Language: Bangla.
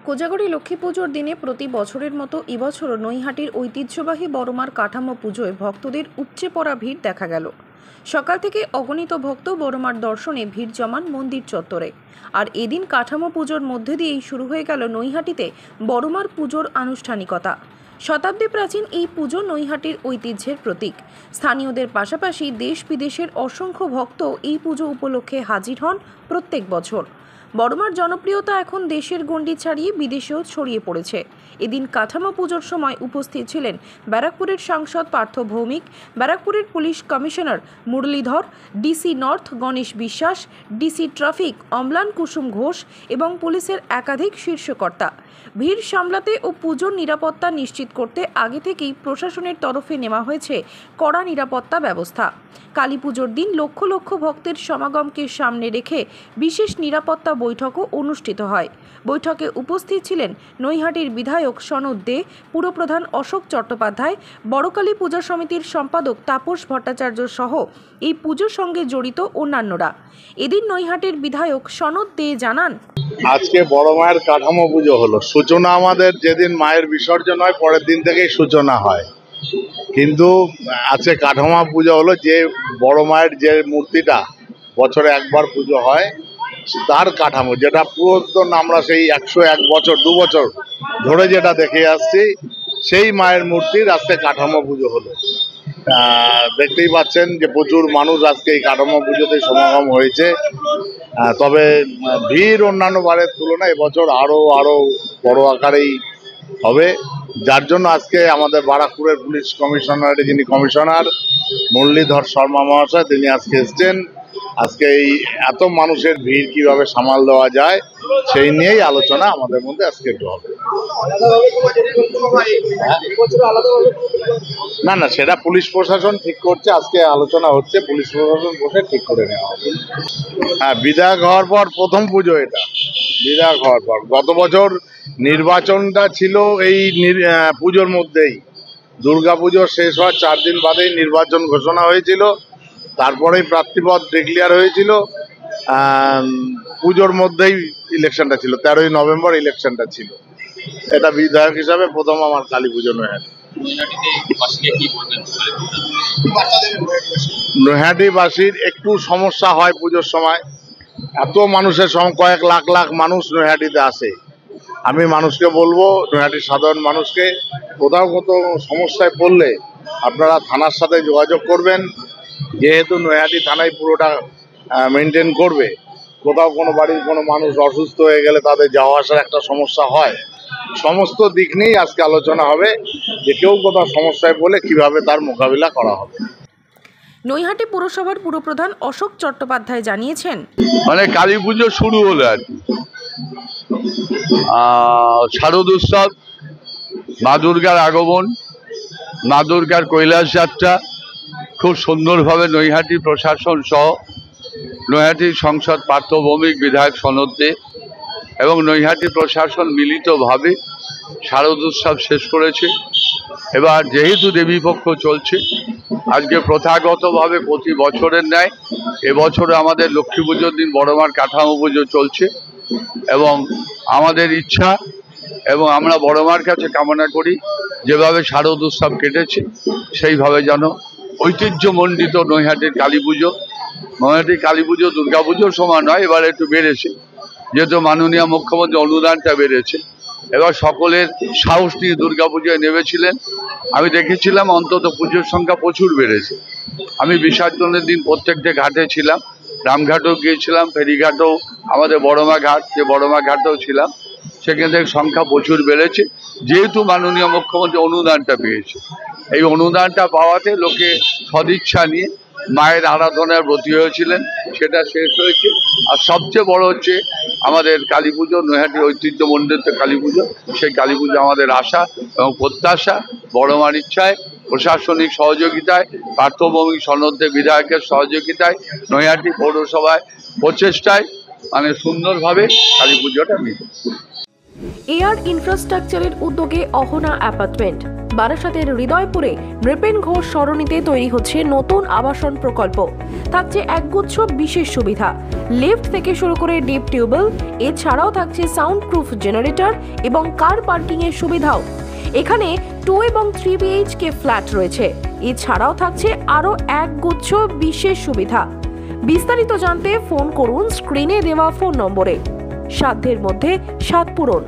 কোজাগরী লক্ষ্মী পুজোর দিনে প্রতি বছরের মতো এবছরও নৈহাটির ঐতিহ্যবাহী বড়মার কাঠামো পুজোয় ভক্তদের উপচে পড়া ভিড় দেখা গেল। সকাল থেকে অগণিত ভক্ত বড়মার দর্শনে ভিড় জমান মন্দির চত্বরে। আর এদিন কাঠামো পুজোর মধ্যে দিয়েই শুরু হয়ে গেল নৈহাটিতে বড়মার পুজোর আনুষ্ঠানিকতা। শতাব্দী প্রাচীন এই পুজো নৈহাটির ঐতিহ্যের প্রতীক। স্থানীয়দের পাশাপাশি দেশ বিদেশের অসংখ্য ভক্ত এই পুজো উপলক্ষে হাজির হন প্রত্যেক বছর। বড়মার জনপ্রিয়তা এখন দেশের গণ্ডি ছাড়িয়ে বিদেশেও ছড়িয়ে পড়েছে। এদিন কাঠামো পুজোর সময় উপস্থিত ছিলেন ব্যারাকপুরের সাংসদ পার্থ ভৌমিক, ব্যারাকপুরের police commissioner Muralidhar, DC north Ganesh বিশ্বাস, ডিসি ট্রাফিক অম্লান কুসুম ঘোষ এবং পুলিশের একাধিক শীর্ষকর্তা। ভিড় সামলাতে ও পুজোর নিরাপত্তা নিশ্চিত করতে আগে থেকেই প্রশাসনের তরফে নেওয়া হয়েছে কড়া নিরাপত্তা ব্যবস্থা। কালী পুজোর দিন লক্ষ লক্ষ ভক্তের সমাগমকে সামনে রেখে বিশেষ নিরাপত্তা বৈঠকও অনুষ্ঠিত হয়। বৈঠকে উপস্থিত ছিলেন নৈহাটির বিধায়ক সনদ দে, পুরপ্রধান অশোক চট্টোপাধ্যায়, বড়কালী পূজা সমিতির সম্পাদক তাপস ভট্টাচার্য সহ এই পুজোর সঙ্গে জড়িত অন্যান্যরা। এদিন নৈহাটির বিধায়ক সনদ দে জানান, আজকে বড় মায়ের কাঠামো পুজো হলো। সূচনা আমাদের যেদিন মায়ের বিসর্জন হয় পরের দিন থেকেই সূচনা হয়, কিন্তু আজকে কাঠামো পুজো হলো। যে বড় মায়ের যে মূর্তিটা বছরে একবার পুজো হয় তার কাঠামো, যেটা পুরাতন আমরা সেই 101 বছর 2 বছর ধরে যেটা দেখে আসছি, সেই মায়ের মূর্তির আজকে কাঠামো পুজো হলো। দেখতেই পাচ্ছেন যে প্রচুর মানুষ আজকে এই কাঠামো পুজোতে সমাগম হয়েছে। তবে ভিড় অন্যান্য বারের তুলনায় এবছর আরো বড় আকারেই হবে, যার জন্য আজকে আমাদের বারাকপুরের পুলিশ কমিশনারের যিনি কমিশনার মুরলীধর শর্মা মহাশয়, তিনি আজকে এসছেন। আজকে এই এত মানুষের ভিড় কিভাবে সামাল দেওয়া যায় সেই নিয়েই আলোচনা আমাদের মধ্যে আজকে একটু হবে। না, সেটা পুলিশ প্রশাসন ঠিক করছে। আজকে আলোচনা হচ্ছে, পুলিশ প্রশাসন বসে ঠিক করে নেওয়া হবে। হ্যাঁ, বিধায়ক হওয়ার পর প্রথম পুজো এটা। বিধায়ক হওয়ার পর গত বছর নির্বাচনটা ছিল এই পুজোর মধ্যেই। দুর্গা পুজো শেষ হওয়ার 4 দিন বাদেই নির্বাচন ঘোষণা হয়েছিল, তারপরেই প্রার্থীপদ ডিক্লেয়ার হয়েছিল। পুজোর মধ্যেই ইলেকশনটা ছিল, 13ই নভেম্বর ইলেকশনটা ছিল। এটা বিধায়ক হিসাবে প্রথম আমার কালী পুজো নৈহাটি। নৈহাটিবাসীর একটু সমস্যা হয় পুজোর সময়, এত মানুষের কয়েক লাখ মানুষ নৈহাটিতে আসে। আমি মানুষকে বলবো, নৈহাটির সাধারণ মানুষকে, কোথাও সমস্যায় পড়লে আপনারা থানার সাথে যোগাযোগ করবেন। যেহেতু নৈহাটি থানায় পুরোটা মেনটেন করবে, কোথাও কোনো বাড়ির কোনো মানুষ অসুস্থ হয়ে গেলে তাদের যাওয়া আসার একটা সমস্যা হয়। সমস্ত দিক নিয়েই আজকে আলোচনা হবে যে কেউ কোথাও সমস্যায় পড়লে কিভাবে তার মোকাবিলা করা হবে। নৈহাটি পুরসভার পুরপ্রধান অশোক চট্টোপাধ্যায় জানিয়েছেন, কালী পুজো শুরু হলো আর কি। শারদ উৎসব, মা দুর্গার আগমন, মা দুর্গার কৈলাস যাত্রা খুব সুন্দরভাবে নৈহাটি প্রশাসন সহ নৈহাটির সংসদ পার্থ ভৌমিক, বিধায়ক সনদ দে এবং নৈহাটি প্রশাসন মিলিতভাবে শারদ উৎসব শেষ করেছে। এবার যেহেতু দেবীপক্ষ চলছে, আজকে প্রথাগতভাবে প্রতি বছরের ন্যায় এবছরে আমাদের লক্ষ্মী পুজোর দিন বড়মার কাঠামো পুজো চলছে এবং আমাদের ইচ্ছা এবং আমরা বড়মার কাছে কামনা করি যেভাবে শারদ উৎসব কেটেছে সেইভাবে যেন ঐতিহ্যমণ্ডিত নৈহাটির কালী পুজো, নৈহাটির কালী পুজো দুর্গা পুজোর সমান নয়, এবার একটু বেড়েছে যেহেতু মাননীয় মুখ্যমন্ত্রী অনুদানটা বেড়েছে। এবার সকলের সাহস নিয়ে দুর্গা পুজোয় নেমেছিলেন। আমি দেখেছিলাম অন্তত পুজোর সংখ্যা প্রচুর বেড়েছে। আমি বিসর্জনের দিন প্রত্যেকটা ঘাটে ছিলাম, রামঘাটও গিয়েছিলাম, ফেরিঘাটও, আমাদের বড়মা ঘাট, যে বড়মা ঘাটেও ছিলাম। সেখান থেকে সংখ্যা প্রচুর বেড়েছে যেহেতু মাননীয় মুখ্যমন্ত্রী অনুদানটা পেয়েছে। এই অনুদানটা পাওয়াতে লোকে সদিচ্ছা নিয়ে মায়ের আরাধনায় ব্রতী হয়েছিলেন, সেটা শেষ হয়েছে। আর সবচেয়ে বড় হচ্ছে আমাদের কালী পুজো, নৈহাটির ঐতিহ্যমণ্ডিত কালী পুজো। সেই কালী পুজো আমাদের আশা এবং প্রত্যাশা, বড়মার ইচ্ছায়, প্রশাসনিক সহযোগিতায়, পার্থ ভৌমিক সনদ দে বিধায়কের সহযোগিতায়, নৈহাটি পৌরসভায় প্রচেষ্টায় সুন্দরভাবে কালী পুজোটা মিলবে। এয়ার ইনফ্রাস্ট্রাকচারের উদ্যোগে অহনা অ্যাপার্টমেন্ট বারাসাতের হৃদয়পুরে নৃপেন ঘোষ সরণিতে তৈরি হচ্ছে নতুন আবাসন প্রকল্প। থাকছে একগুচ্ছ বিশেষ সুবিধা, লিফট থেকে শুরু করে ডিপ টিউবওয়েল, এছাড়াও থাকছে সাউন্ড প্রুফ জেনারেটর এবং কার পার্কিং এর সুবিধাও। এখানে 2 এবং 3 BHK ফ্ল্যাট রয়েছে। এছাড়াও থাকছে আরও একগুচ্ছ বিশেষ সুবিধা। বিস্তারিত জানতে ফোন করুন স্ক্রিনে দেওয়া ফোন নম্বরে। সাধ্যের মধ্যে স্বাদ পূরণ।